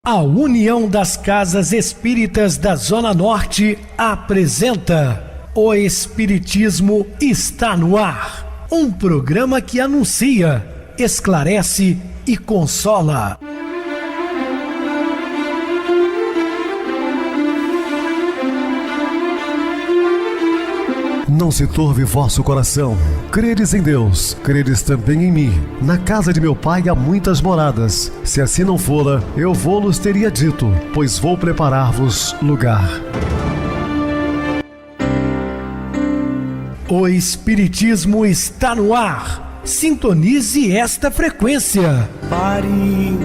A União das Casas Espíritas da Zona Norte apresenta O Espiritismo está no ar. Um programa que anuncia, esclarece e consola. Não se turve vosso coração. Credes em Deus, credes também em mim. Na casa de meu pai há muitas moradas. Se assim não fora, eu vou-los teria dito, pois vou preparar-vos lugar. O Espiritismo está no ar. Sintonize esta frequência. Pare,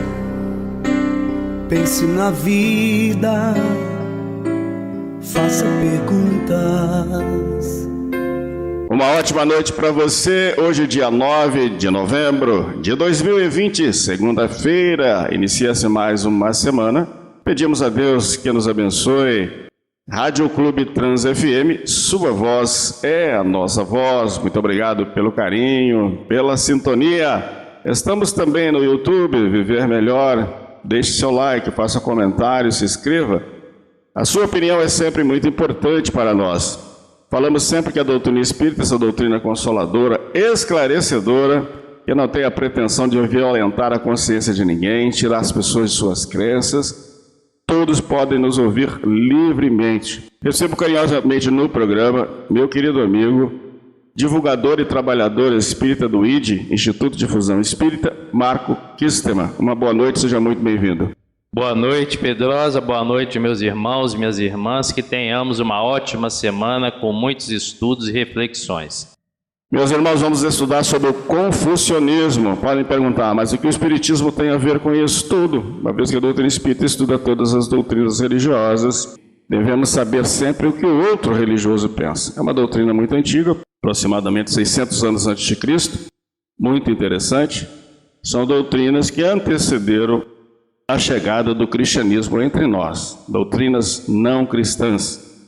pense na vida, faça perguntas. Uma ótima noite para você, hoje dia 9 de novembro de 2020, segunda-feira, inicia-se mais uma semana. Pedimos a Deus que nos abençoe. Rádio Clube Trans FM, sua voz é a nossa voz. Muito obrigado pelo carinho, pela sintonia. Estamos também no YouTube, Viver Melhor. Deixe seu like, faça comentário, se inscreva. A sua opinião é sempre muito importante para nós. Falamos sempre que a doutrina espírita, essa doutrina consoladora, esclarecedora, que não tem a pretensão de violentar a consciência de ninguém, tirar as pessoas de suas crenças. Todos podem nos ouvir livremente. Recebo carinhosamente no programa meu querido amigo, divulgador e trabalhador espírita do ID, Instituto de Difusão Espírita, Marco Kistema. Uma boa noite, seja muito bem-vindo. Boa noite, Pedrosa, boa noite, meus irmãos e minhas irmãs, que tenhamos uma ótima semana com muitos estudos e reflexões. Meus irmãos, vamos estudar sobre o confucionismo. Podem perguntar, mas o que o espiritismo tem a ver com isso tudo? Uma vez que a doutrina espírita estuda todas as doutrinas religiosas, devemos saber sempre o que o outro religioso pensa. É uma doutrina muito antiga, aproximadamente 600 anos antes de Cristo, muito interessante. São doutrinas que antecederam a chegada do cristianismo entre nós, doutrinas não cristãs.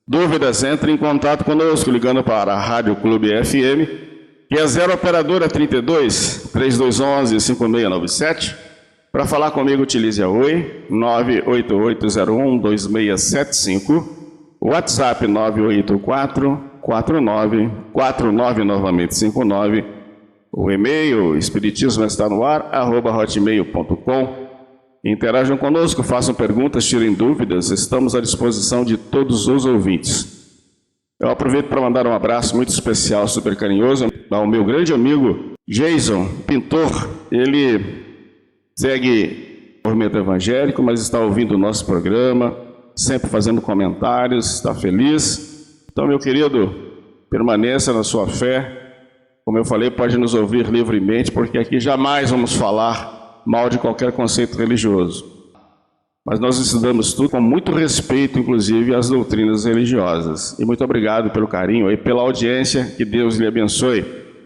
Dúvidas? Entre em contato conosco ligando para a Rádio Clube FM, que é 0 operadora 32 3211 5697. Para falar comigo, utilize a Oi 98801 2675, WhatsApp 984 49 49 novamente 59, o e-mail espiritismoestanoar@hotmail.com. Interajam conosco, façam perguntas, tirem dúvidas, estamos à disposição de todos os ouvintes. Eu aproveito para mandar um abraço muito especial, super carinhoso, ao meu grande amigo Jason, pintor. Ele segue o movimento evangélico, mas está ouvindo o nosso programa, sempre fazendo comentários, está feliz. Então, meu querido, permaneça na sua fé. Como eu falei, pode nos ouvir livremente, porque aqui jamais vamos falar mal de qualquer conceito religioso. Mas nós estudamos tudo com muito respeito, inclusive, às doutrinas religiosas. E muito obrigado pelo carinho e pela audiência, que Deus lhe abençoe.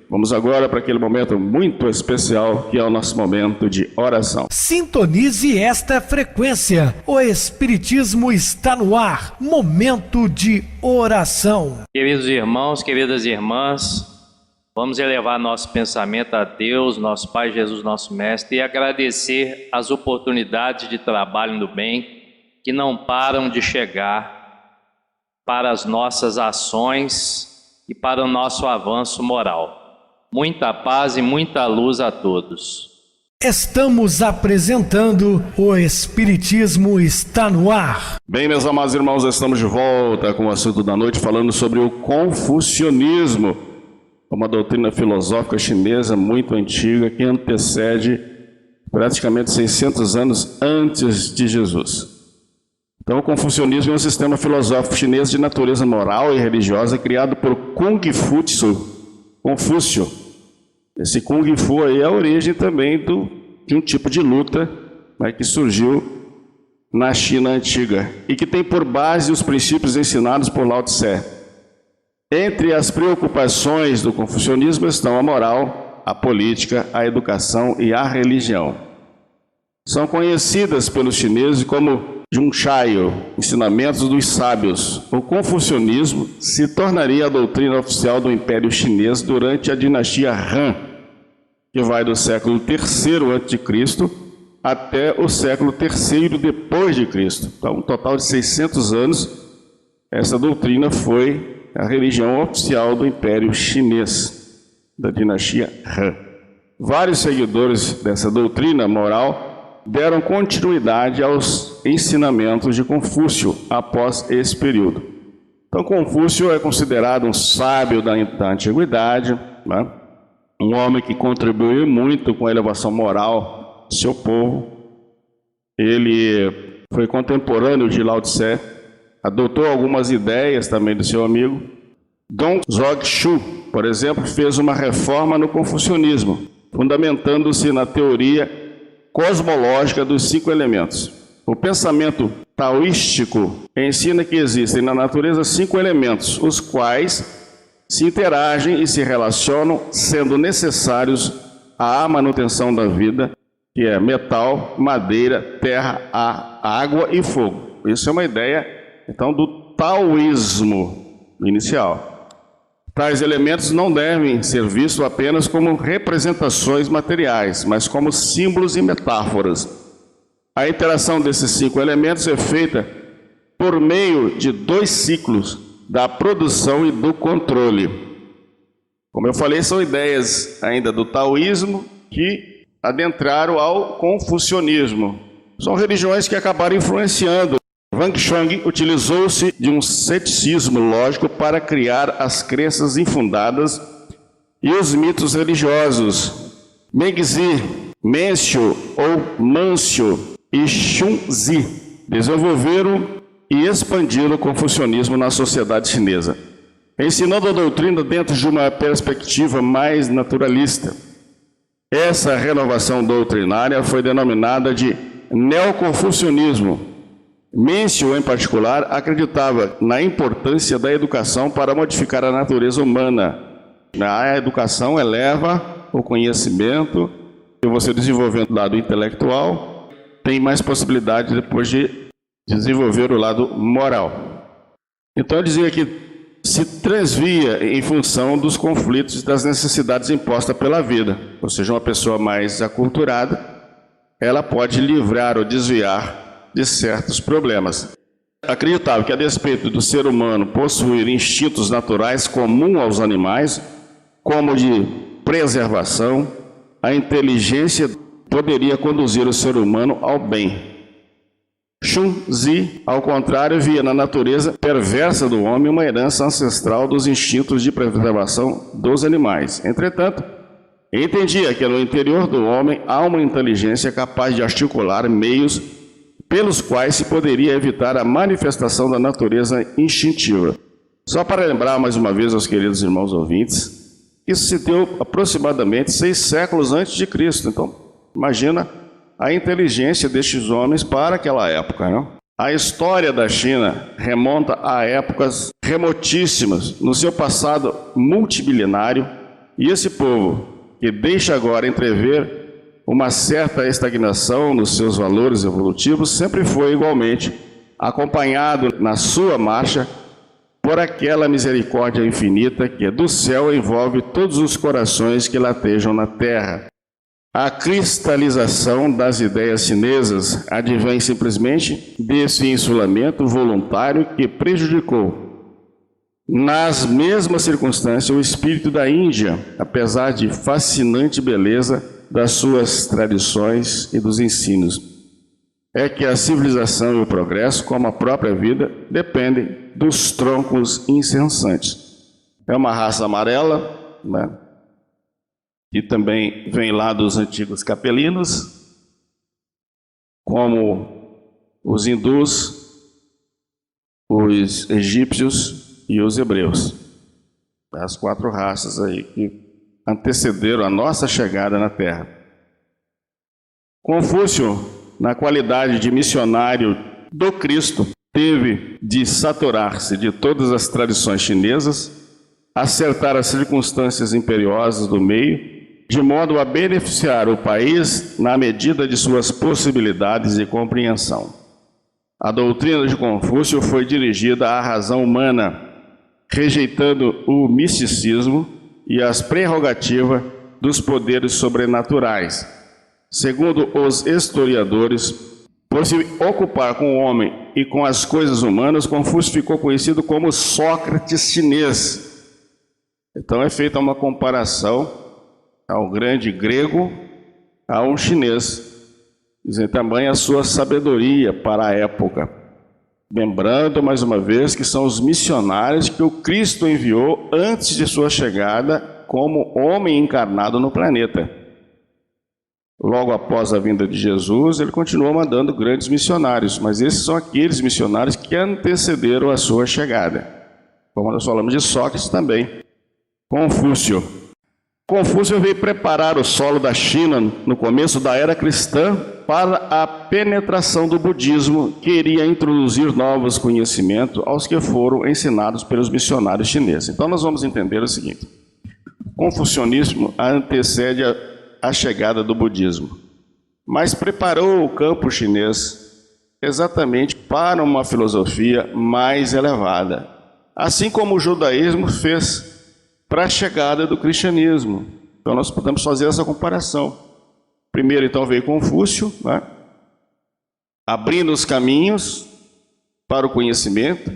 Vamos agora para aquele momento muito especial, que é o nosso momento de oração. Sintonize esta frequência. O Espiritismo está no ar. Momento de oração. Queridos irmãos, queridas irmãs, vamos elevar nosso pensamento a Deus, nosso Pai Jesus, nosso Mestre, e agradecer as oportunidades de trabalho no bem que não param de chegar para as nossas ações e para o nosso avanço moral. Muita paz e muita luz a todos. Estamos apresentando O Espiritismo está no ar. Bem, meus amados irmãos, estamos de volta com o assunto da noite, falando sobre o confucionismo, uma doutrina filosófica chinesa muito antiga que antecede praticamente 600 anos antes de Jesus. Então, o confucionismo é um sistema filosófico chinês de natureza moral e religiosa criado por Confúcio. Esse Kung Fu aí é a origem também de um tipo de luta, né, que surgiu na China antiga e que tem por base os princípios ensinados por Lao Tse. Entre as preocupações do confucionismo estão a moral, a política, a educação e a religião. São conhecidas pelos chineses como Junshaio, ensinamentos dos sábios. O confucionismo se tornaria a doutrina oficial do Império Chinês durante a dinastia Han, que vai do século III a.C. até o século III depois de Cristo. Então, um total de 600 anos, essa doutrina foi a religião oficial do Império Chinês, da dinastia Han. Vários seguidores dessa doutrina moral deram continuidade aos ensinamentos de Confúcio após esse período. Então, Confúcio é considerado um sábio da antiguidade, né? Um homem que contribuiu muito com a elevação moral do seu povo. Ele foi contemporâneo de Lao Tse, adotou algumas ideias também do seu amigo. Dong Zhongshu, por exemplo, fez uma reforma no confucionismo, fundamentando-se na teoria cosmológica dos 5 elementos. O pensamento taoístico ensina que existem na natureza 5 elementos, os quais se interagem e se relacionam, sendo necessários à manutenção da vida, que é metal, madeira, terra, ar, água e fogo. Isso é uma ideia, então, do taoísmo inicial. Tais elementos não devem ser vistos apenas como representações materiais, mas como símbolos e metáforas. A interação desses 5 elementos é feita por meio de 2 ciclos, da produção e do controle. Como eu falei, são ideias ainda do taoísmo que adentraram ao confucionismo. São religiões que acabaram influenciando. Wang Chong utilizou-se de um ceticismo lógico para criar as crenças infundadas e os mitos religiosos. Mengzi, Mencio ou Mancio e Xunzi desenvolveram e expandiram o confucionismo na sociedade chinesa, ensinando a doutrina dentro de uma perspectiva mais naturalista. Essa renovação doutrinária foi denominada de neoconfucionismo. Mencio, em particular, acreditava na importância da educação para modificar a natureza humana. A educação eleva o conhecimento, e você desenvolvendo o lado intelectual, tem mais possibilidade depois de desenvolver o lado moral. Então eu dizia que se transvia em função dos conflitos e das necessidades impostas pela vida. Ou seja, uma pessoa mais aculturada, ela pode livrar ou desviar de certos problemas. Acreditava que, a despeito do ser humano possuir instintos naturais comuns aos animais, como de preservação, a inteligência poderia conduzir o ser humano ao bem. Xunzi, ao contrário, via na natureza perversa do homem uma herança ancestral dos instintos de preservação dos animais. Entretanto, entendia que no interior do homem há uma inteligência capaz de articular meios pelos quais se poderia evitar a manifestação da natureza instintiva. Só para lembrar mais uma vez aos queridos irmãos ouvintes, isso se deu aproximadamente 6 séculos antes de Cristo. Então, imagina a inteligência destes homens para aquela época, não? A história da China remonta a épocas remotíssimas, no seu passado multibilinário, e esse povo, que deixa agora entrever uma certa estagnação nos seus valores evolutivos, sempre foi igualmente acompanhado na sua marcha por aquela misericórdia infinita que do céu envolve todos os corações que latejam na terra. A cristalização das ideias chinesas advém simplesmente desse insulamento voluntário que prejudicou, nas mesmas circunstâncias, o espírito da Índia, apesar de fascinante beleza das suas tradições e dos ensinos. É que a civilização e o progresso, como a própria vida, dependem dos troncos incessantes. É uma raça amarela, né? E também vem lá dos antigos capelinos, como os hindus, os egípcios e os hebreus. As 4 raças aí que antecederam a nossa chegada na Terra. Confúcio, na qualidade de missionário do Cristo, teve de saturar-se de todas as tradições chinesas, acertar as circunstâncias imperiosas do meio, de modo a beneficiar o país na medida de suas possibilidades e compreensão. A doutrina de Confúcio foi dirigida à razão humana, rejeitando o misticismo e as prerrogativas dos poderes sobrenaturais. Segundo os historiadores, por se ocupar com o homem e com as coisas humanas, Confúcio ficou conhecido como Sócrates chinês. Então é feita uma comparação ao grande grego a um chinês. Dizem tamanho a sua sabedoria para a época. Lembrando, mais uma vez, que são os missionários que o Cristo enviou antes de sua chegada como homem encarnado no planeta. Logo após a vinda de Jesus, ele continuou mandando grandes missionários, mas esses são aqueles missionários que antecederam a sua chegada. Como nós falamos de Sócrates também. Confúcio veio preparar o solo da China no começo da era cristã para a penetração do budismo, que iria introduzir novos conhecimentos aos que foram ensinados pelos missionários chineses. Então nós vamos entender o seguinte: o confucionismo antecede a chegada do budismo, mas preparou o campo chinês exatamente para uma filosofia mais elevada, assim como o judaísmo fez para a chegada do cristianismo. Então nós podemos fazer essa comparação. Primeiro então veio Confúcio, né? Abrindo os caminhos para o conhecimento,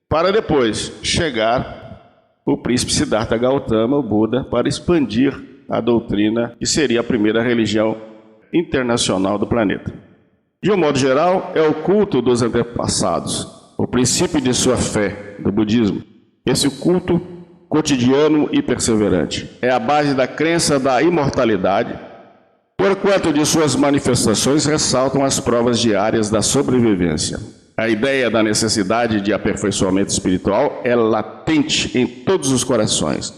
para depois chegar o príncipe Siddhartha Gautama, o Buda, para expandir a doutrina que seria a primeira religião internacional do planeta. De um modo geral, é o culto dos antepassados, o princípio de sua fé, do budismo. Esse culto cotidiano e perseverante é a base da crença da imortalidade, porquanto de suas manifestações ressaltam as provas diárias da sobrevivência. A ideia da necessidade de aperfeiçoamento espiritual é latente em todos os corações,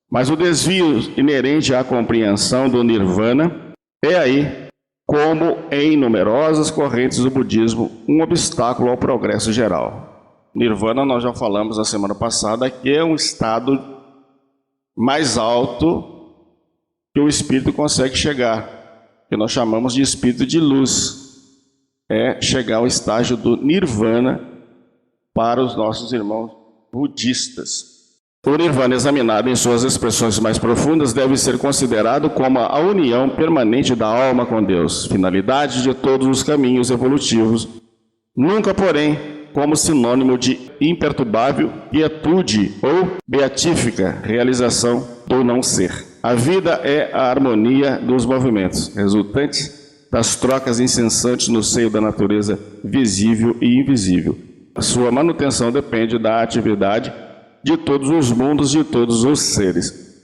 mas o desvio inerente à compreensão do nirvana é aí, como em numerosas correntes do budismo, um obstáculo ao progresso geral. Nirvana, nós já falamos na semana passada, que é um estado mais alto que o espírito consegue chegar, que nós chamamos de espírito de luz. É chegar ao estágio do nirvana para os nossos irmãos budistas. O nirvana, examinado em suas expressões mais profundas, deve ser considerado como a união permanente da alma com Deus, finalidade de todos os caminhos evolutivos, nunca, porém, como sinônimo de imperturbável quietude ou beatífica realização do não ser. A vida é a harmonia dos movimentos, resultantes das trocas incessantes no seio da natureza visível e invisível. A sua manutenção depende da atividade de todos os mundos e de todos os seres.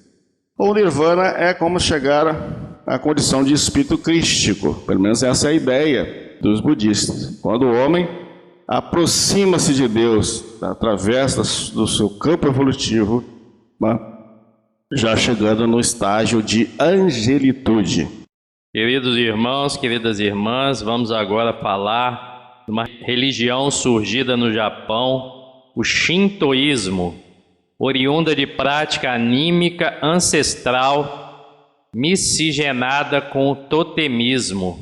O nirvana é como chegar à condição de espírito crístico, pelo menos essa é a ideia dos budistas. Quando o homem aproxima-se de Deus através do seu campo evolutivo, já chegando no estágio de angelitude. Queridos irmãos, queridas irmãs, vamos agora falar de uma religião surgida no Japão, o Shintoísmo, oriunda de prática anímica ancestral miscigenada com o totemismo.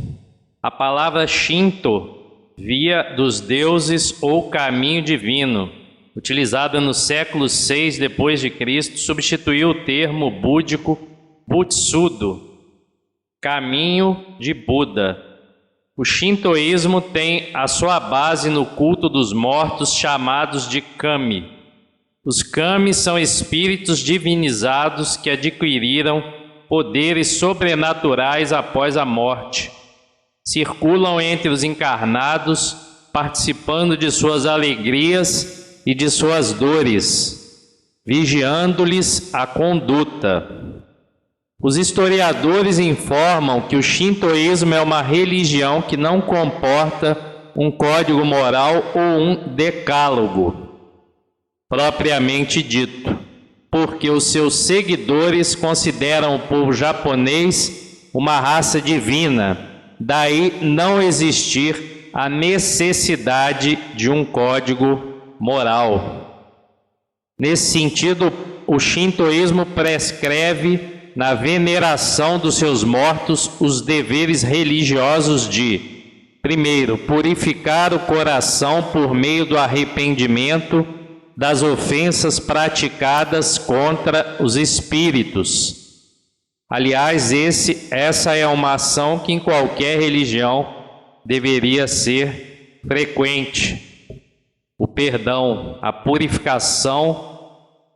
A palavra Shinto, via dos deuses ou caminho divino, utilizada no século VI d.C., substituiu o termo búdico Butsudo, caminho de Buda. O shintoísmo tem a sua base no culto dos mortos chamados de kami. Os kami são espíritos divinizados que adquiriram poderes sobrenaturais após a morte. Circulam entre os encarnados, participando de suas alegrias e de suas dores, vigiando-lhes a conduta. Os historiadores informam que o shintoísmo é uma religião que não comporta um código moral ou um decálogo, propriamente dito, porque os seus seguidores consideram o povo japonês uma raça divina. Daí não existir a necessidade de um código moral. Nesse sentido, o shintoísmo prescreve na veneração dos seus mortos os deveres religiosos de, primeiro, purificar o coração por meio do arrependimento das ofensas praticadas contra os espíritos. Aliás, essa é uma ação que em qualquer religião deveria ser frequente. O perdão, a purificação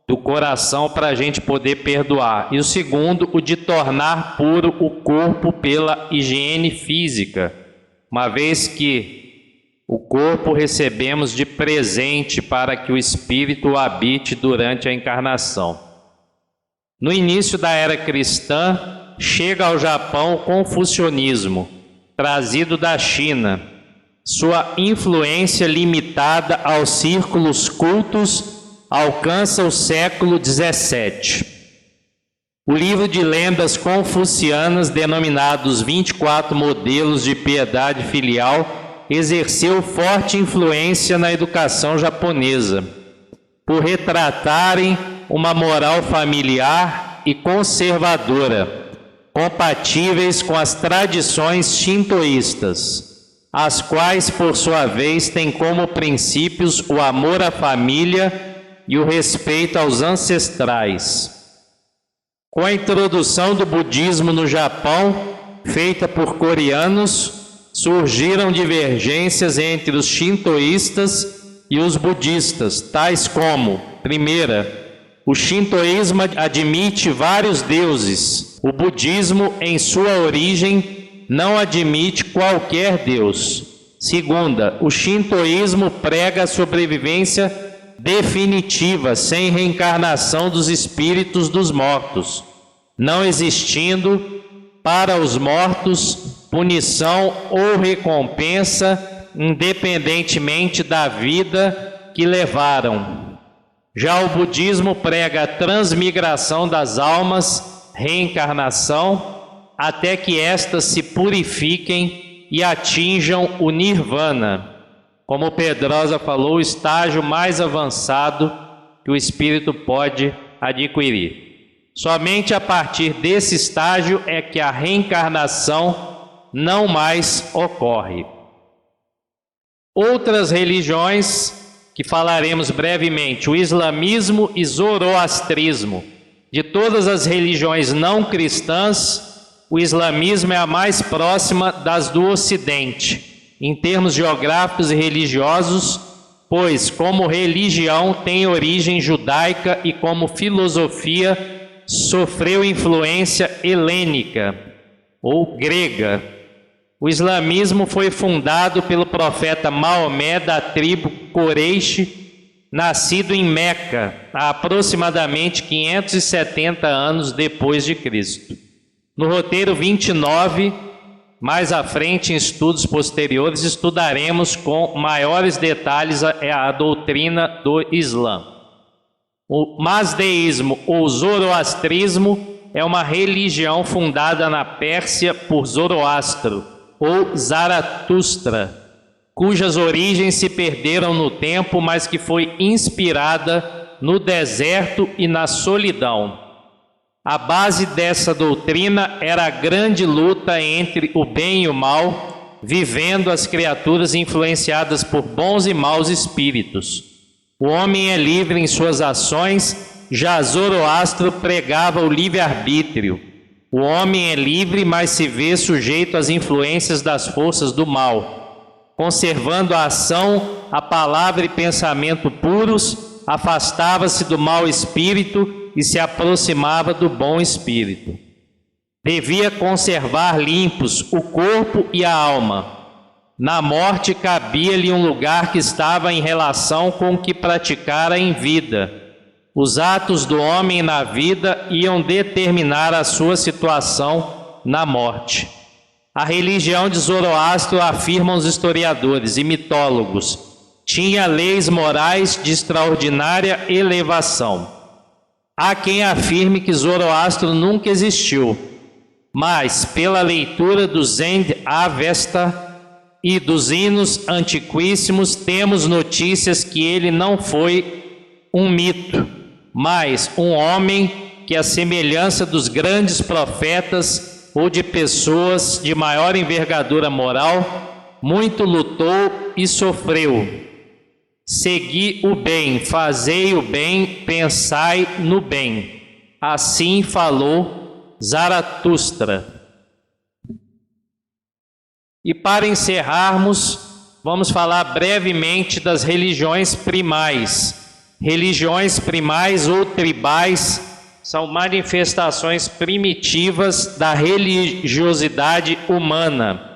do coração para a gente poder perdoar. E o segundo, o de tornar puro o corpo pela higiene física, uma vez que o corpo recebemos de presente para que o espírito o habite durante a encarnação. No início da era cristã, chega ao Japão o confucionismo, trazido da China. Sua influência limitada aos círculos cultos alcança o século XVII. O livro de lendas confucianas, denominado Os 24 Modelos de Piedade Filial, exerceu forte influência na educação japonesa, por retratarem uma moral familiar e conservadora, compatíveis com as tradições shintoístas, as quais, por sua vez, têm como princípios o amor à família e o respeito aos ancestrais. Com a introdução do budismo no Japão, feita por coreanos, surgiram divergências entre os shintoístas e os budistas, tais como: primeira, o shintoísmo admite vários deuses. O budismo, em sua origem, não admite qualquer deus. Segunda, o shintoísmo prega a sobrevivência definitiva, sem reencarnação dos espíritos dos mortos, não existindo para os mortos punição ou recompensa, independentemente da vida que levaram. Já o budismo prega a transmigração das almas, reencarnação, até que estas se purifiquem e atinjam o nirvana. Como Pedrosa falou, o estágio mais avançado que o espírito pode adquirir. Somente a partir desse estágio é que a reencarnação não mais ocorre. Outras religiões que falaremos brevemente, o islamismo e zoroastrismo. De todas as religiões não cristãs, o islamismo é a mais próxima das do Ocidente, em termos geográficos e religiosos, pois como religião tem origem judaica e como filosofia sofreu influência helênica ou grega. O islamismo foi fundado pelo profeta Maomé da tribo Quraysh, nascido em Meca, há aproximadamente 570 anos depois de Cristo. No roteiro 29, mais à frente, em estudos posteriores, estudaremos com maiores detalhes a doutrina do Islã. O mazdeísmo ou zoroastrismo é uma religião fundada na Pérsia por Zoroastro ou Zaratustra, cujas origens se perderam no tempo, mas que foi inspirada no deserto e na solidão. A base dessa doutrina era a grande luta entre o bem e o mal, vivendo as criaturas influenciadas por bons e maus espíritos. O homem é livre em suas ações, já Zoroastro pregava o livre-arbítrio. O homem é livre, mas se vê sujeito às influências das forças do mal. Conservando a ação, a palavra e pensamento puros, afastava-se do mau espírito e se aproximava do bom espírito. Devia conservar limpos o corpo e a alma. Na morte cabia-lhe um lugar que estava em relação com o que praticara em vida. Os atos do homem na vida iam determinar a sua situação na morte. A religião de Zoroastro, afirmam os historiadores e mitólogos, tinha leis morais de extraordinária elevação. Há quem afirme que Zoroastro nunca existiu, mas pela leitura do Zend Avesta e dos hinos antiquíssimos temos notícias que ele não foi um mito, mas um homem que, à semelhança dos grandes profetas ou de pessoas de maior envergadura moral, muito lutou e sofreu. Segui o bem, fazei o bem, pensai no bem. Assim falou Zaratustra. E para encerrarmos, vamos falar brevemente das religiões primais. Religiões primais ou tribais são manifestações primitivas da religiosidade humana.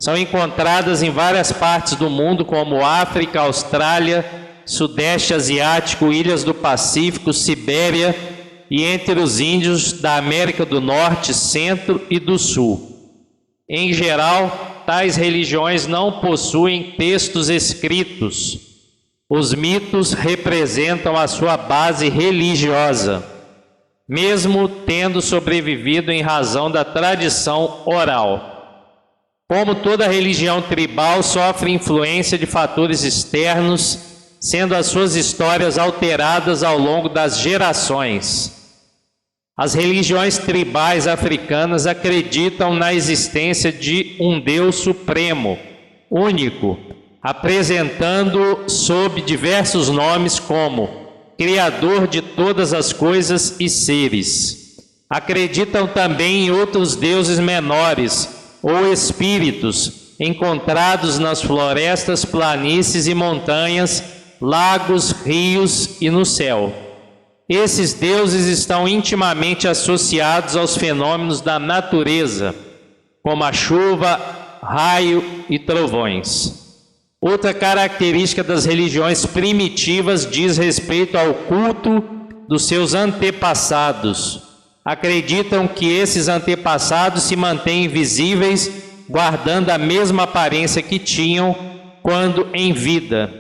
São encontradas em várias partes do mundo, como África, Austrália, Sudeste Asiático, Ilhas do Pacífico, Sibéria e entre os índios da América do Norte, Centro e do Sul. Em geral, tais religiões não possuem textos escritos. Os mitos representam a sua base religiosa, mesmo tendo sobrevivido em razão da tradição oral. Como toda religião tribal, sofre influência de fatores externos, sendo as suas histórias alteradas ao longo das gerações. As religiões tribais africanas acreditam na existência de um Deus supremo, único, apresentando sob diversos nomes como Criador de todas as coisas e seres. Acreditam também em outros deuses menores, ou espíritos, encontrados nas florestas, planícies e montanhas, lagos, rios e no céu. Esses deuses estão intimamente associados aos fenômenos da natureza, como a chuva, raio e trovões. Outra característica das religiões primitivas diz respeito ao culto dos seus antepassados. Acreditam que esses antepassados se mantêm invisíveis, guardando a mesma aparência que tinham quando em vida.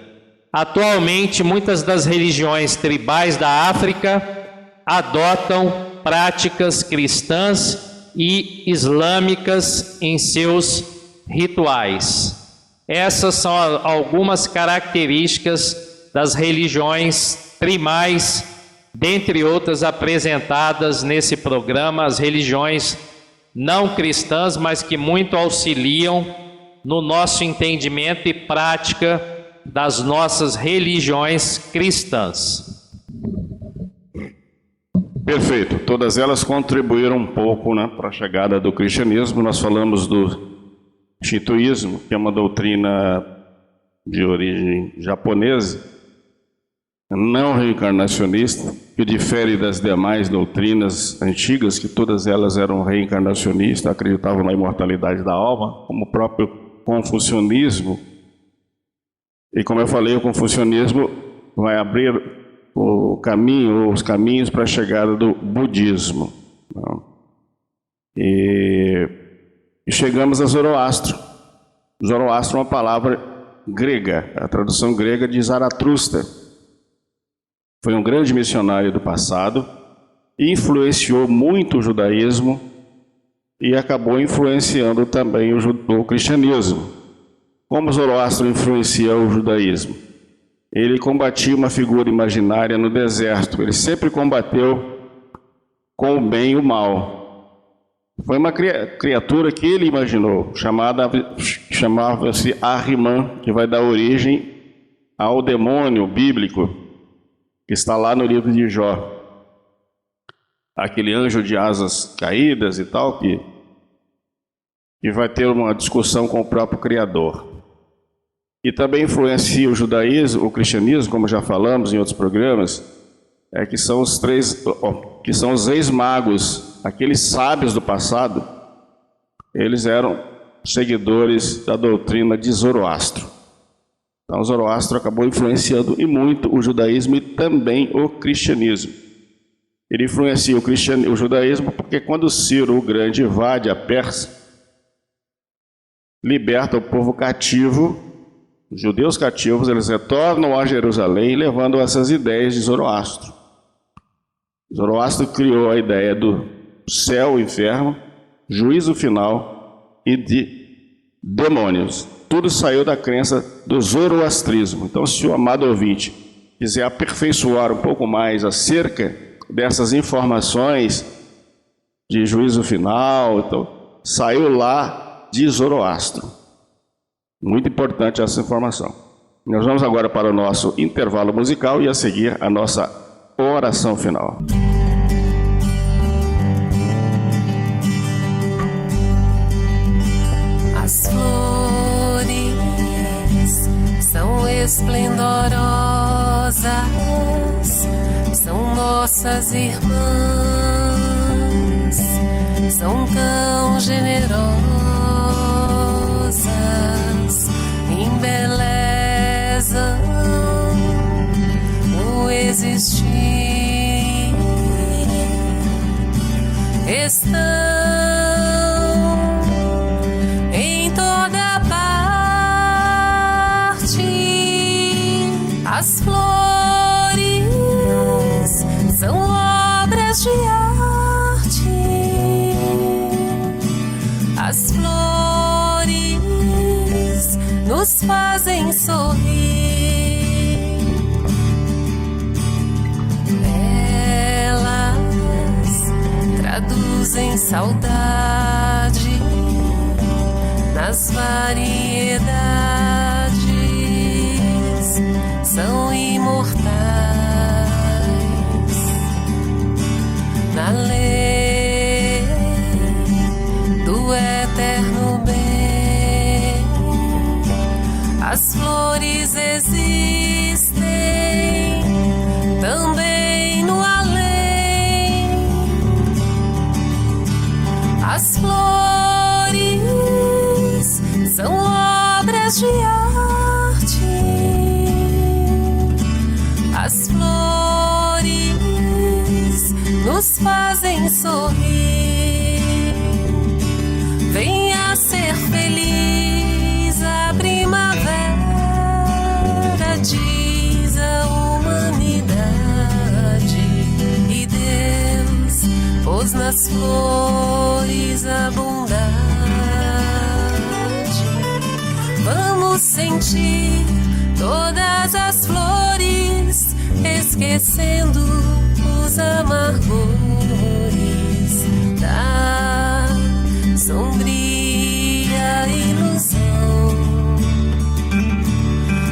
Atualmente, muitas das religiões tribais da África adotam práticas cristãs e islâmicas em seus rituais. Essas são algumas características das religiões primais, dentre outras apresentadas nesse programa, as religiões não cristãs, mas que muito auxiliam no nosso entendimento e prática das nossas religiões cristãs. Perfeito. Todas elas contribuíram um pouco, para a chegada do cristianismo. Nós falamos do shintoísmo, que é uma doutrina de origem japonesa, não reencarnacionista, que difere das demais doutrinas antigas, que todas elas eram reencarnacionistas, acreditavam na imortalidade da alma, como o próprio confucionismo. E como eu falei, o confucionismo vai abrir o caminho, ou os caminhos para a chegada do budismo. E chegamos a Zoroastro. Zoroastro é uma palavra grega, a tradução grega de Zaratustra. Foi um grande missionário do passado, influenciou muito o judaísmo e acabou influenciando também o cristianismo. Como Zoroastro influencia o judaísmo? Ele combatia uma figura imaginária no deserto, ele sempre combateu com o bem e o mal. Foi uma criatura que ele imaginou, chamava-se Ahriman, que vai dar origem ao demônio bíblico, que está lá no livro de Jó. Aquele anjo de asas caídas e tal, que vai ter uma discussão com o próprio Criador. E também influencia o judaísmo, o cristianismo, como já falamos em outros programas, que são os ex-magos, aqueles sábios do passado. Eles eram seguidores da doutrina de Zoroastro. Então, Zoroastro acabou influenciando e muito o judaísmo e também o cristianismo. Ele influencia o judaísmo porque quando Ciro o Grande invade a Pérsia, liberta o povo cativo, os judeus cativos, eles retornam a Jerusalém levando essas ideias de Zoroastro. Zoroastro criou a ideia do céu e inferno, juízo final e de demônios. Tudo saiu da crença do zoroastrismo. Então, se o amado ouvinte quiser aperfeiçoar um pouco mais acerca dessas informações de juízo final, então, saiu lá de Zoroastro. Muito importante essa informação. Nós vamos agora para o nosso intervalo musical e a seguir a nossa oração final. As flores são esplendorosas, são nossas irmãs, são tão generosas, embelezam o existir, estão em toda parte. As flores são obras de arte, as flores nos fazem sorrir, elas traduzem saudade nas variedades, são imortais na lei do eterno bem. As flores existem também no além. As flores são obras de arte, as flores nos fazem sorrir. Venha ser feliz a primavera, diz a humanidade, e Deus pôs nas flores a bondade. Vamos sentir todas as flores, esquecendo os amargores da sombria ilusão.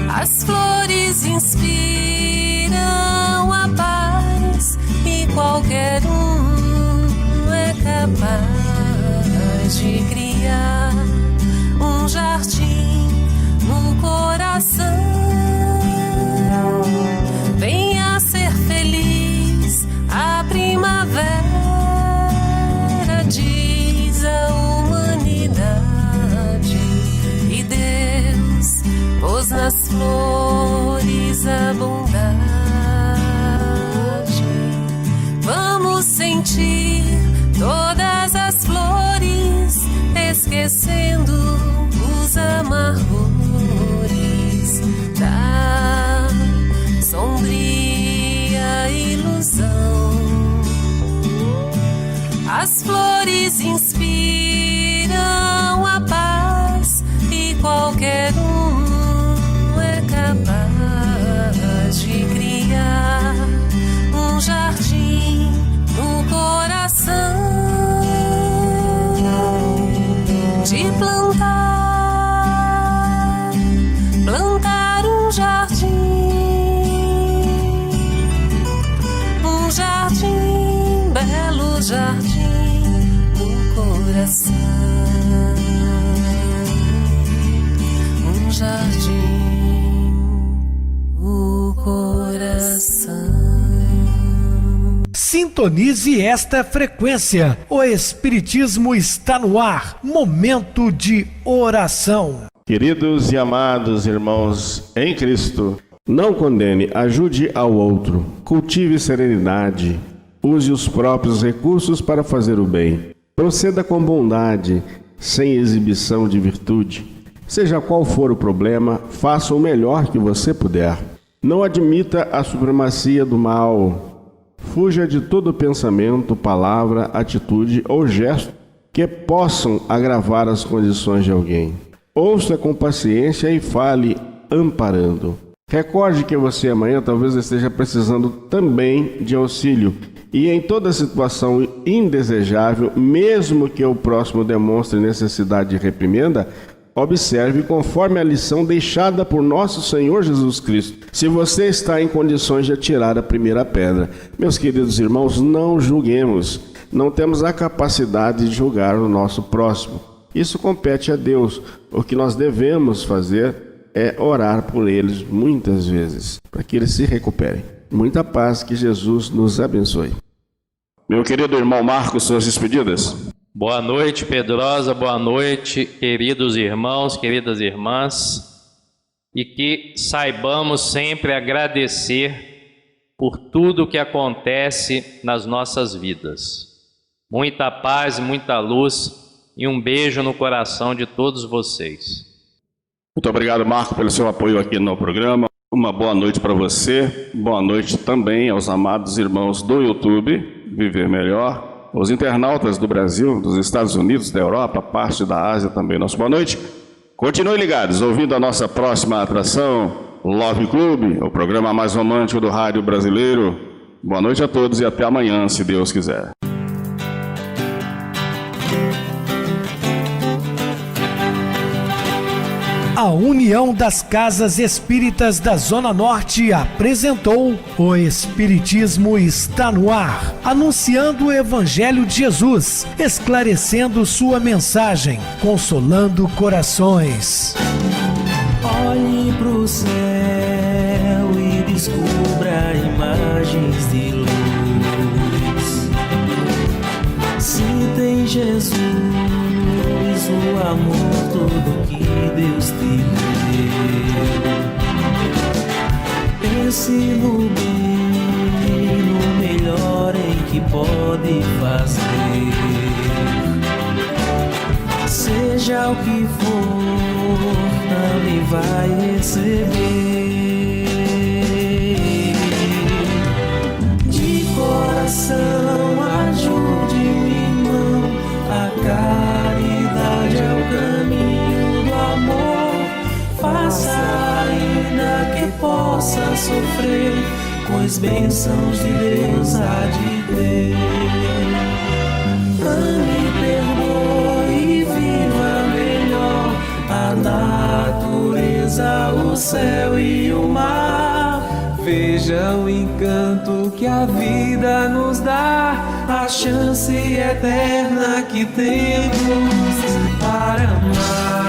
As flores inspiram a paz e qualquer um é capaz de criar um jardim no coração. Venha ser feliz a primavera, diz a humanidade, e Deus pôs nas flores a bondade. Vamos sentir todas as flores, esquecendo os amargores da sombria ilusão. As flores inspiram a paz e qualquer um é capaz de criar um jardim no coração, de plantar um jardim, belo jardim no coração, um jardim no coração. Sintonize esta frequência. O Espiritismo está no ar. Momento de oração. Queridos e amados irmãos em Cristo, não condene, ajude ao outro, cultive serenidade, use os próprios recursos para fazer o bem, proceda com bondade, sem exibição de virtude. Seja qual for o problema, faça o melhor que você puder. Não admita a supremacia do mal. Fuja de todo pensamento, palavra, atitude ou gesto que possam agravar as condições de alguém. Ouça com paciência e fale amparando. Recorde que você amanhã talvez esteja precisando também de auxílio. E em toda situação indesejável, mesmo que o próximo demonstre necessidade de reprimenda, observe conforme a lição deixada por nosso Senhor Jesus Cristo. Se você está em condições de atirar a primeira pedra. Meus queridos irmãos, não julguemos. Não temos a capacidade de julgar o nosso próximo. Isso compete a Deus. O que nós devemos fazer é orar por eles muitas vezes, para que eles se recuperem. Muita paz, que Jesus nos abençoe. Meu querido irmão Marcos, suas despedidas. Boa noite, Pedrosa, boa noite, queridos irmãos, queridas irmãs, e que saibamos sempre agradecer por tudo que acontece nas nossas vidas. Muita paz, muita luz e um beijo no coração de todos vocês. Muito obrigado, Marco, pelo seu apoio aqui no programa. Uma boa noite para você, boa noite também aos amados irmãos do YouTube, Viver Melhor, os internautas do Brasil, dos Estados Unidos, da Europa, parte da Ásia também, nossa boa noite. Continuem ligados, ouvindo a nossa próxima atração, Love Club, o programa mais romântico do rádio brasileiro. Boa noite a todos e até amanhã, se Deus quiser. A União das Casas Espíritas da Zona Norte apresentou O Espiritismo Está no Ar, anunciando o Evangelho de Jesus, esclarecendo sua mensagem, consolando corações. Olhe pro céu e descubra imagens de luz. Se tem Jesus, o amor todo que Deus te deu. Pense no bem, no melhor em que pode fazer. Seja o que for, também vai receber. De coração, ajude o irmão, a caridade é o caminho do amor. Faça ainda que possa sofrer, pois bênçãos de Deus há de ter. Ame, perdoe e viva melhor a natureza, o céu e o mar. Veja o encanto que a vida nos dá, a chance eterna que temos para amar.